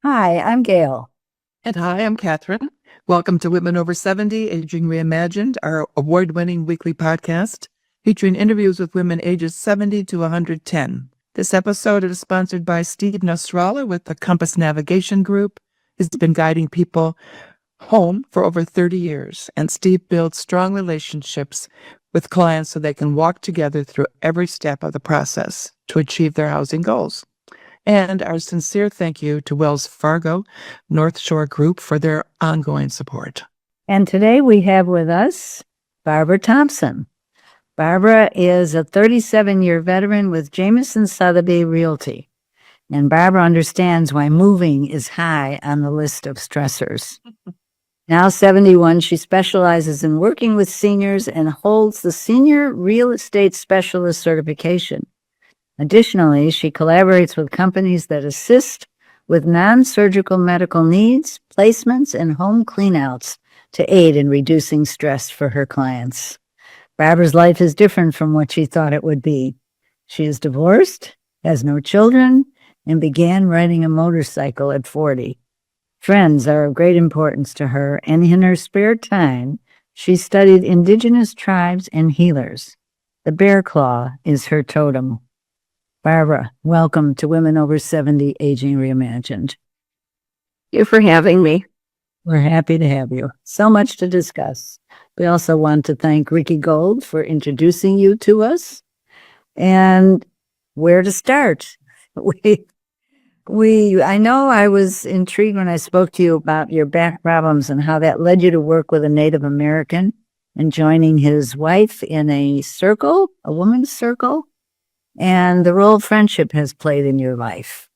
Hi, I'm Gail. And hi, I'm Catherine. Welcome to Women Over 70, Aging Reimagined, our award-winning weekly podcast featuring interviews with women ages 70 to 110. This episode is sponsored by Steve Nasrallah with the Compass Navigation Group. He's been guiding people home for over 30 years, and Steve builds strong relationships with clients so they can walk together through every step of the process to achieve their housing goals. And our sincere thank you to Wells Fargo North Shore Group for their ongoing support. And today we have with us Barbara Thompson. Barbara is a 37-year veteran with Jameson Sotheby Realty. And Barbara understands why moving is high on the list of stressors. Now 71, she specializes in working with seniors and holds the Senior Real Estate Specialist certification. Additionally, she collaborates with companies that assist with non-surgical medical needs, placements, and home cleanouts to aid in reducing stress for her clients. Barbara's life is different from what she thought it would be. She is divorced, has no children, and began riding a motorcycle at 40. Friends are of great importance to her, and in her spare time, she studied indigenous tribes and healers. The bear claw is her totem. Barbara, welcome to Women Over 70 Aging Reimagined. Thank you for having me. We're happy to have you. So much to discuss. We also want to thank Ricky Gold for introducing you to us. And where to start? I know I was intrigued when I spoke to you about your back problems and how that led you to work with a Native American and joining his wife in a woman's circle, and the role friendship has played in your life.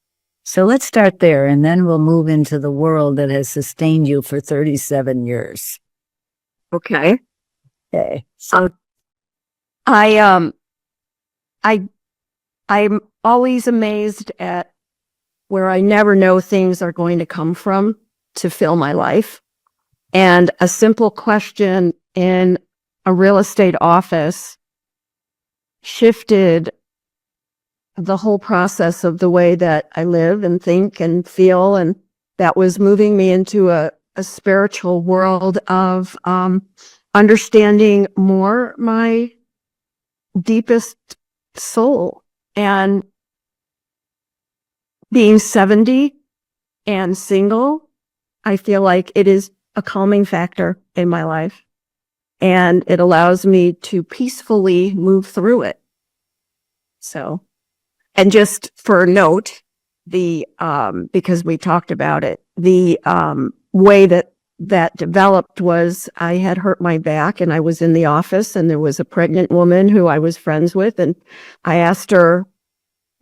So let's start there, and then we'll move into the world that has sustained you for 37 years. Okay. So I'm always amazed at where I never know things are going to come from to fill my life. And a simple question in a real estate office shifted the whole process of the way that I live and think and feel. And that was moving me into a spiritual world of understanding more my deepest soul. And being 70 and single, I feel like it is a calming factor in my life. And it allows me to peacefully move through it. So, and just for a note, because we talked about it, the way that developed was I had hurt my back and I was in the office and there was a pregnant woman who I was friends with, and I asked her,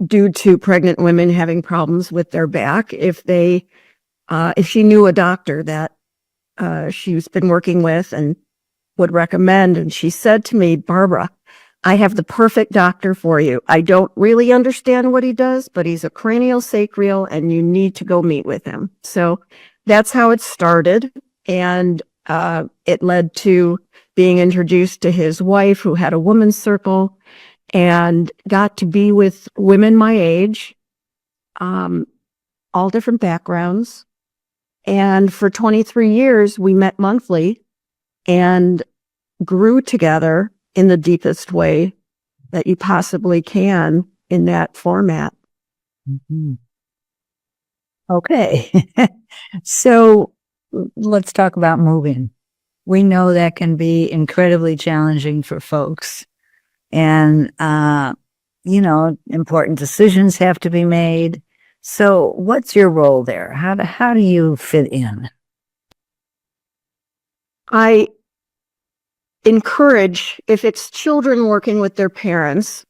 due to pregnant women having problems with their back, if she knew a doctor that she's been working with and would recommend. And she said to me, "Barbara, I have the perfect doctor for you. I don't really understand what he does, but he's a craniosacral and you need to go meet with him." So that's how it started. And it led to being introduced to his wife, who had a women's circle, and got to be with women my age, all different backgrounds. And for 23 years, we met monthly and grew together in the deepest way that you possibly can in that format. Mm-hmm. Okay. So let's talk about moving. We know that can be incredibly challenging for folks. And, important decisions have to be made. So what's your role there? How do you fit in? I encourage, if it's children working with their parents,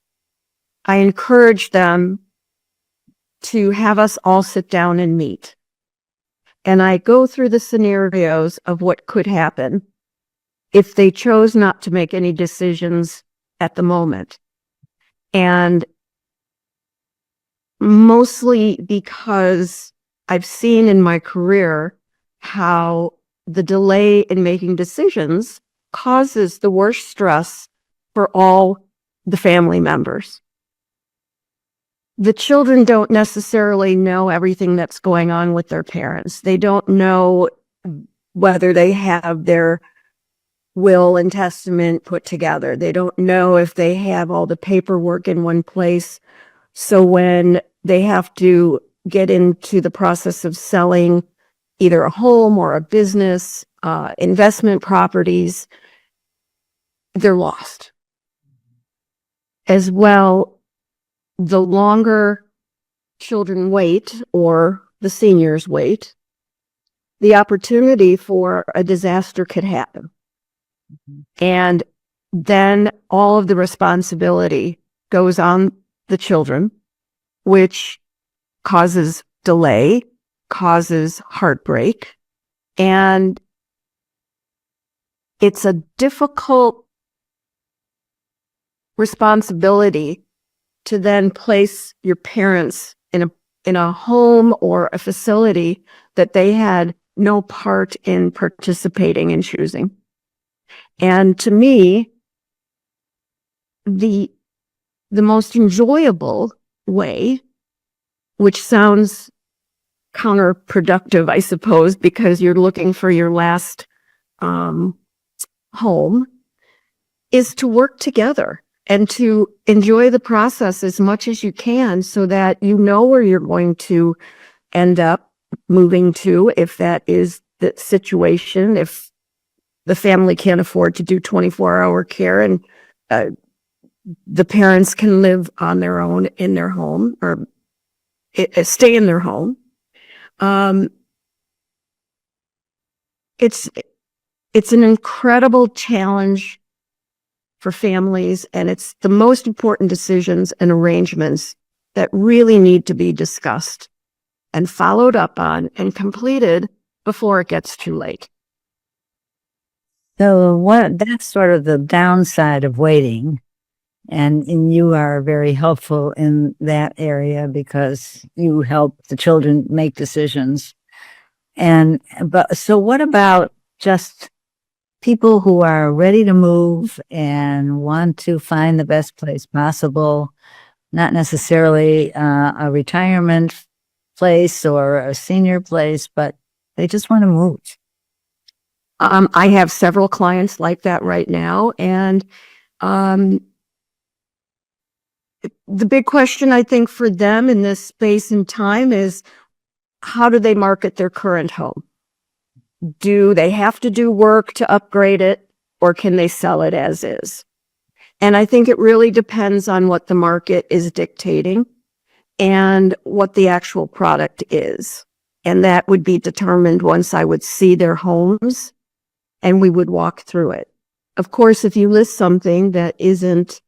I encourage them to have us all sit down and meet. And I go through the scenarios of what could happen if they chose not to make any decisions at the moment. And mostly because I've seen in my career how the delay in making decisions causes the worst stress for all the family members. the children don't necessarily know everything that's going on with their parents. They don't know whether they have their will and testament put together. They don't know if they have all the paperwork in one place. So when they have to get into the process of selling either a home or a business, investment properties, they're lost. As well, the longer children wait or the seniors wait, the opportunity for a disaster could happen. And then all of the responsibility goes on the children, which causes delay, causes heartbreak, and it's a difficult responsibility to then place your parents in a home or a facility that they had no part in participating in choosing. And to me, the most enjoyable way, which sounds counterproductive, I suppose, because you're looking for your last home, is to work together and to enjoy the process as much as you can so that you know where you're going to end up moving to, if that is the situation, if the family can't afford to do 24-hour care and the parents can live on their own in their home or stay in their home. It's an incredible challenge for families, and it's the most important decisions and arrangements that really need to be discussed and followed up on and completed before it gets too late. So that's sort of the downside of waiting. And you are very helpful in that area because you help the children make decisions. So what about just people who are ready to move and want to find the best place possible, not necessarily a retirement place or a senior place, but they just want to move? I have several clients like that right now. And the big question, I think, for them in this space and time is, how do they market their current home? Do they have to do work to upgrade it, or can they sell it as is? And I think it really depends on what the market is dictating and what the actual product is. And that would be determined once I would see their homes and we would walk through it. Of course, if you list something that isn't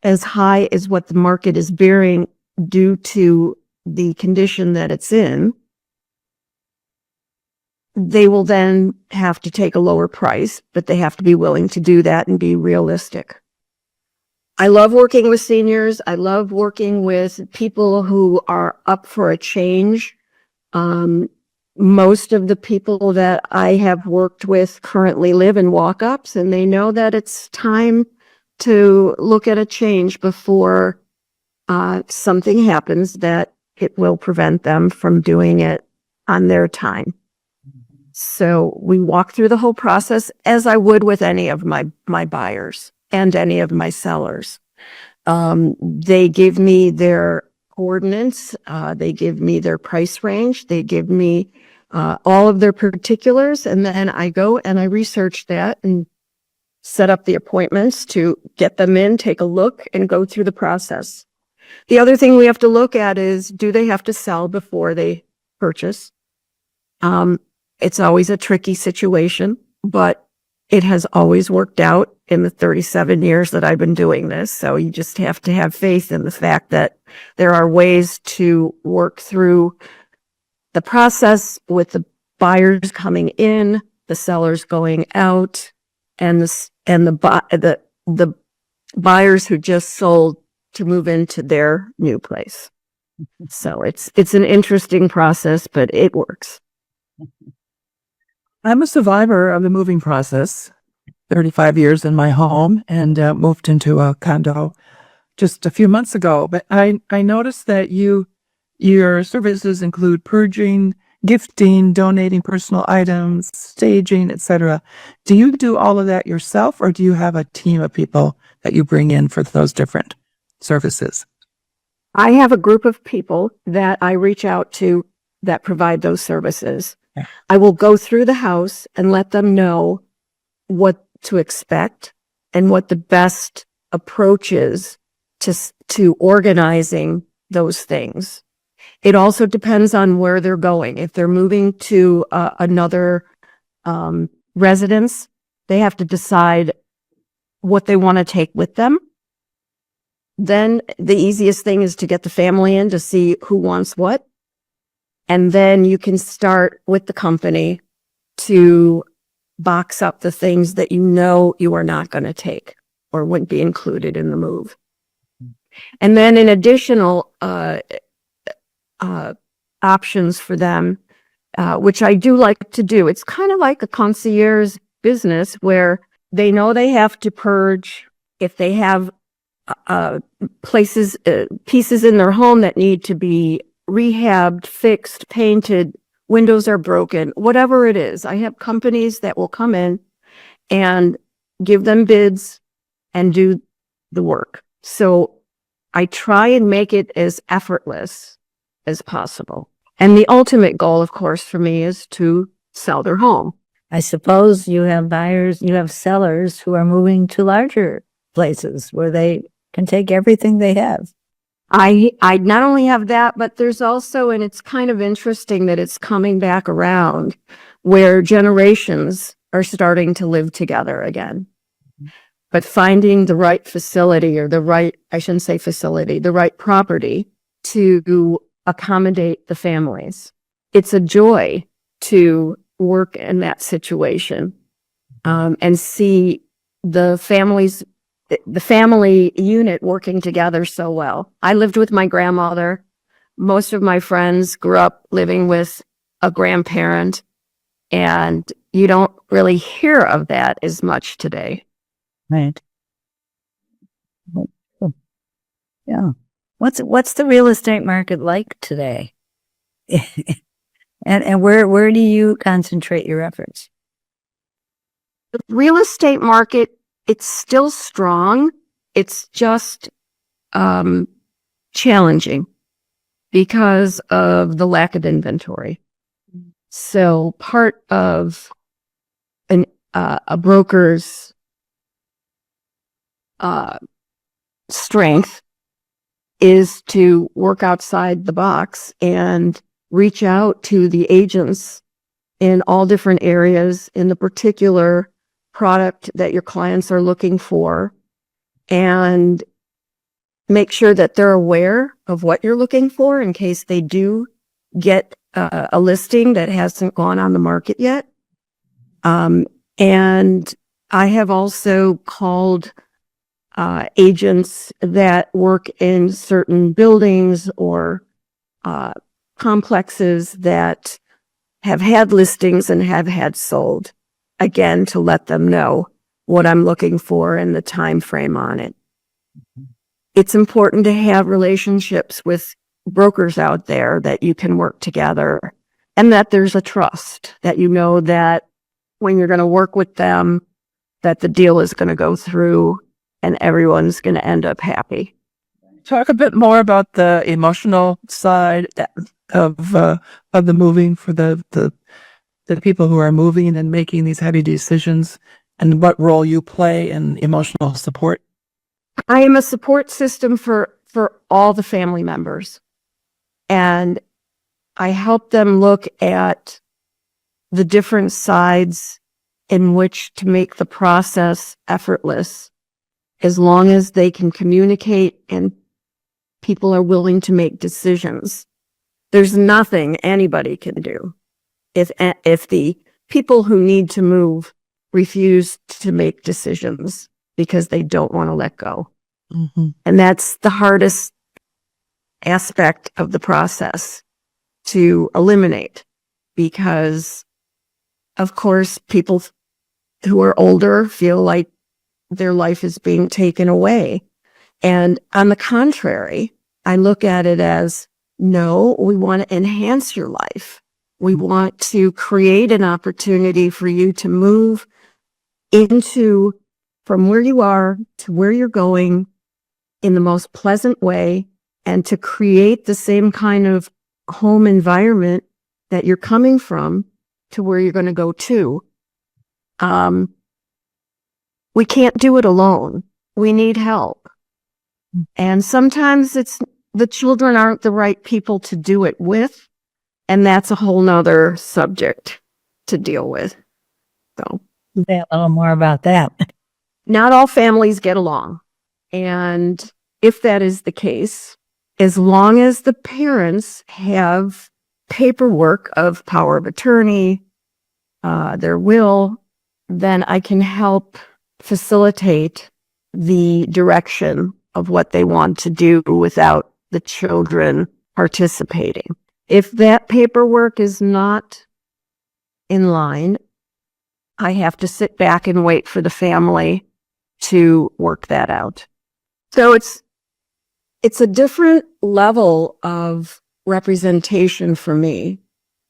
as high as what the market is bearing due to the condition that it's in, they will then have to take a lower price, but they have to be willing to do that and be realistic. I love working with seniors. I love working with people who are up for a change. Most of the people that I have worked with currently live in walk-ups, and they know that it's time to look at a change before something happens that it will prevent them from doing it on their time. So we walk through the whole process as I would with any of my buyers and any of my sellers. They give me their coordinates. They give me their price range. They give me all of their particulars. And then I go and I research that and set up the appointments to get them in, take a look, and go through the process. The other thing we have to look at is, do they have to sell before they purchase? It's always a tricky situation, but it has always worked out in the 37 years that I've been doing this. So you just have to have faith in the fact that there are ways to work through the process with the buyers coming in, the sellers going out, and the buyers who just sold to move into their new place. So it's an interesting process, but it works. I'm a survivor of the moving process. 35 years in my home and moved into a condo just a few months ago, but I noticed that your services include purging, gifting, donating personal items, staging, etc. Do you do all of that yourself, or do you have a team of people that you bring in for those different services? I have a group of people that I reach out to that provide those services. Yeah. I will go through the house and let them know what to expect and what the best approach is to organizing those things. It also depends on where they're going. If they're moving to another residence, they have to decide what they want to take with them. Then the easiest thing is to get the family in to see who wants what. And then you can start with the company to box up the things that you know you are not going to take or wouldn't be included in the move. And then in additional options for them, which I do like to do, it's kind of like a concierge business where they know they have to purge if they have pieces in their home that need to be rehabbed, fixed, painted, windows are broken, whatever it is. I have companies that will come in and give them bids and do the work. So I try and make it as effortless as possible. And the ultimate goal, of course, for me is to sell their home. I suppose you have buyers, you have sellers who are moving to larger places where they can take everything they have. I not only have that, but there's also, and it's kind of interesting that it's coming back around, where generations are starting to live together again. But finding the right facility or the right property to accommodate the families. It's a joy to work in that situation and see the family unit working together so well. I lived with my grandmother. Most of my friends grew up living with a grandparent, and you don't really hear of that as much today. Right. Yeah. What's the real estate market like today? And where do you concentrate your efforts? The real estate market, it's still strong. It's just challenging because of the lack of inventory. So part of a broker's strength is to work outside the box and reach out to the agents in all different areas in the particular product that your clients are looking for, and make sure that they're aware of what you're looking for in case they do get a listing that hasn't gone on the market yet. And I have also called agents that work in certain buildings or complexes that have had listings and have had sold, again, to let them know what I'm looking for and the time frame on it. It's important to have relationships with brokers out there that you can work together and that there's a trust, that you know that when you're going to work with them, that the deal is going to go through and everyone's going to end up happy. Talk a bit more about the emotional side of the moving for the people who are moving and making these heavy decisions, and what role you play in emotional support. I am a support system for all the family members, and I help them look at the different sides in which to make the process effortless, as long as they can communicate and people are willing to make decisions. There's nothing anybody can do if the people who need to move refuse to make decisions because they don't want to let go. Mm-hmm. And that's the hardest aspect of the process to eliminate, because of course people who are older feel like their life is being taken away. And on the contrary, I look at it as, no, we want to enhance your life. We want to create an opportunity for you to move into from where you are to where you're going in the most pleasant way, and to create the same kind of home environment that you're coming from to where you're going to go to. We can't do it alone. We need help. And sometimes the children aren't the right people to do it with. And that's a whole nother subject to deal with. So Say a little more about that. not all families get along. And if that is the case, as long as the parents have paperwork of power of attorney, their will, then I can help facilitate the direction of what they want to do without the children participating. If that paperwork is not in line, I have to sit back and wait for the family to work that out. So it's a different level of representation for me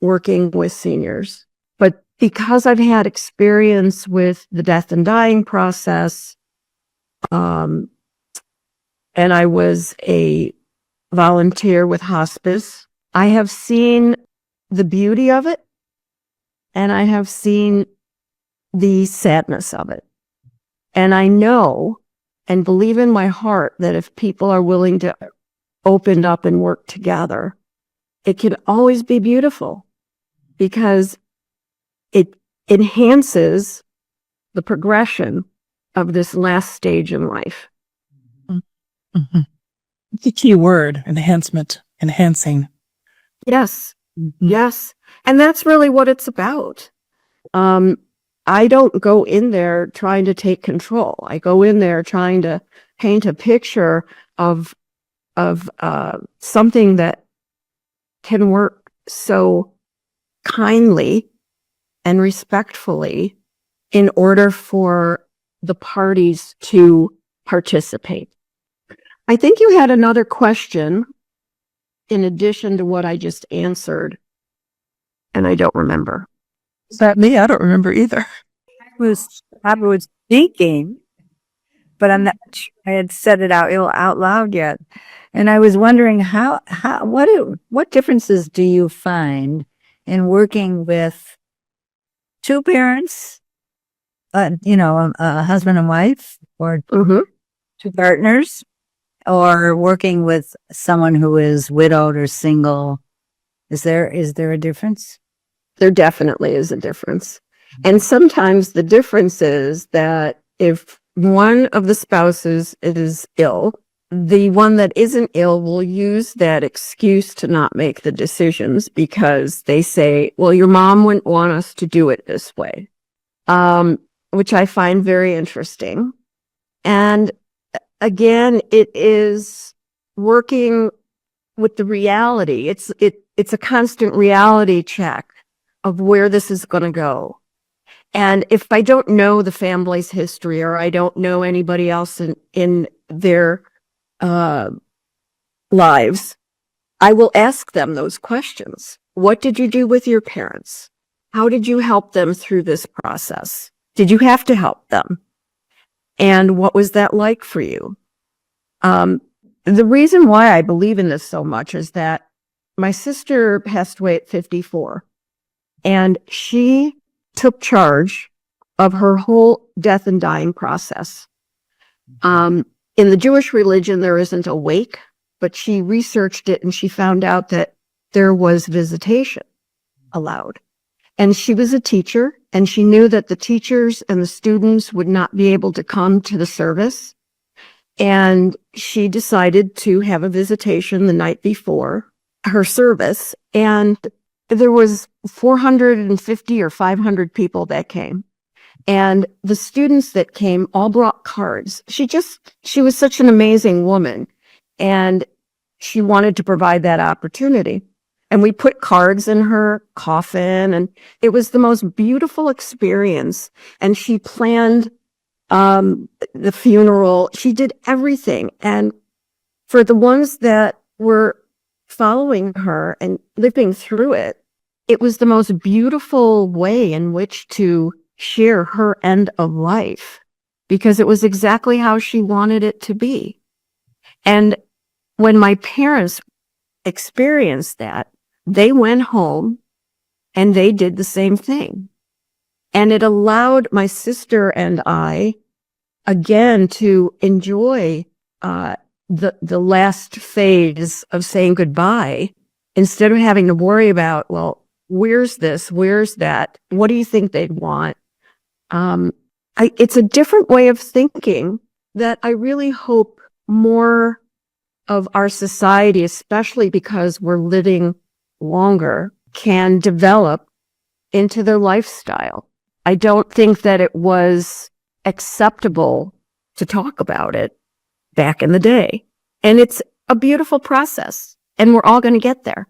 working with seniors. But because I've had experience with the death and dying process, and I was a volunteer with hospice, I have seen the beauty of it, and I have seen the sadness of it. And I know and believe in my heart that if people are willing to open up and work together, it can always be beautiful, because it enhances the progression of this last stage in life. Mm-hmm. The key word, enhancement, enhancing. Yes. Yes. And that's really what it's about. I don't go in there trying to take control. I go in there trying to paint a picture of something that can work so kindly and respectfully in order for the parties to participate. I think you had another question in addition to what I just answered, and I don't remember. Is that me? I don't remember either. I was thinking, but I'm not sure I had said it out loud yet. And I was wondering what differences do you find in working with two parents, a husband and wife, or two partners, or working with someone who is widowed or single? Is there a difference? There definitely is a difference. And sometimes the difference is that if one of the spouses is ill, the one that isn't ill will use that excuse to not make the decisions, because they say, well, your mom wouldn't want us to do it this way, which I find very interesting. And again, it is working with the reality. It's a constant reality check of where this is going to go. And if I don't know the family's history, or I don't know anybody else in their lives, I will ask them those questions. What did you do with your parents? How did you help them through this process? Did you have to help them? And what was that like for you? The reason why I believe in this so much is that my sister passed away at 54, and she took charge of her whole death and dying process. In the Jewish religion, there isn't a wake, but she researched it and she found out that there was visitation allowed. And she was a teacher, and she knew that the teachers and the students would not be able to come to the service. And she decided to have a visitation the night before her service. And there was 450 or 500 people that came. And the students that came all brought cards. She was such an amazing woman, and she wanted to provide that opportunity. And we put cards in her coffin, and it was the most beautiful experience. And she planned the funeral. She did everything. And for the ones that were following her and living through it, it was the most beautiful way in which to share her end of life, because it was exactly how she wanted it to be. And when my parents experienced that, they went home and they did the same thing. And it allowed my sister and I, again, to enjoy the last phase of saying goodbye, instead of having to worry about, well, where's this? Where's that? What do you think they'd want? It's a different way of thinking that I really hope more of our society, especially because we're living longer, can develop into their lifestyle. I don't think that it was acceptable to talk about it back in the day. And it's a beautiful process, and we're all going to get there.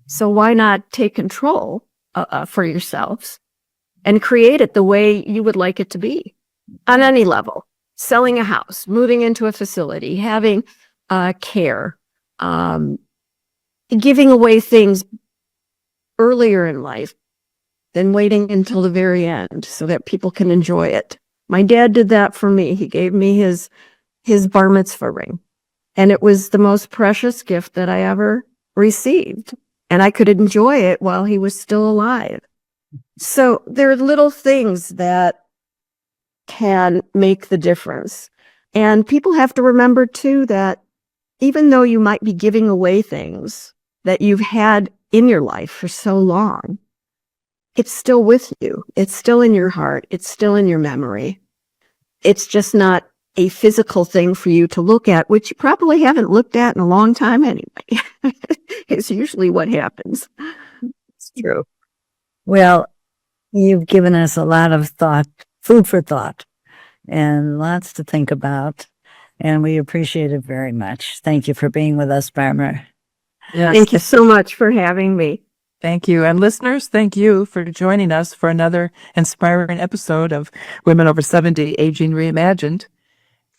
So why not take control for yourselves and create it the way you would like it to be on any level? Selling a house, moving into a facility, having care, giving away things earlier in life than waiting until the very end so that people can enjoy it. My dad did that for me. He gave me his bar mitzvah ring, and it was the most precious gift that I ever received. And I could enjoy it while he was still alive. So there are little things that can make the difference. And people have to remember too that even though you might be giving away things that you've had in your life for so long, it's still with you. It's still in your heart. It's still in your memory. It's just not a physical thing for you to look at, which you probably haven't looked at in a long time anyway. It's usually what happens. It's true. Well, you've given us a lot of thought, food for thought, and lots to think about. And we appreciate it very much. Thank you for being with us, Barbara. Yes. Thank you so much for having me. Thank you. And listeners, thank you for joining us for another inspiring episode of Women Over 70 Aging Reimagined.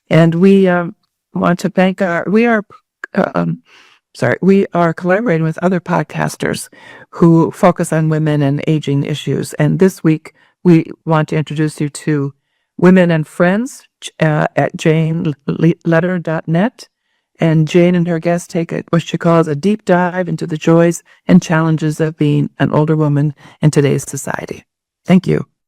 And we want to thank we are collaborating with other podcasters who focus on women and aging issues. And this week, we want to introduce you to Women and Friends at janeletter.net. And Jane and her guests take what she calls a deep dive into the joys and challenges of being an older woman in today's society. Thank you.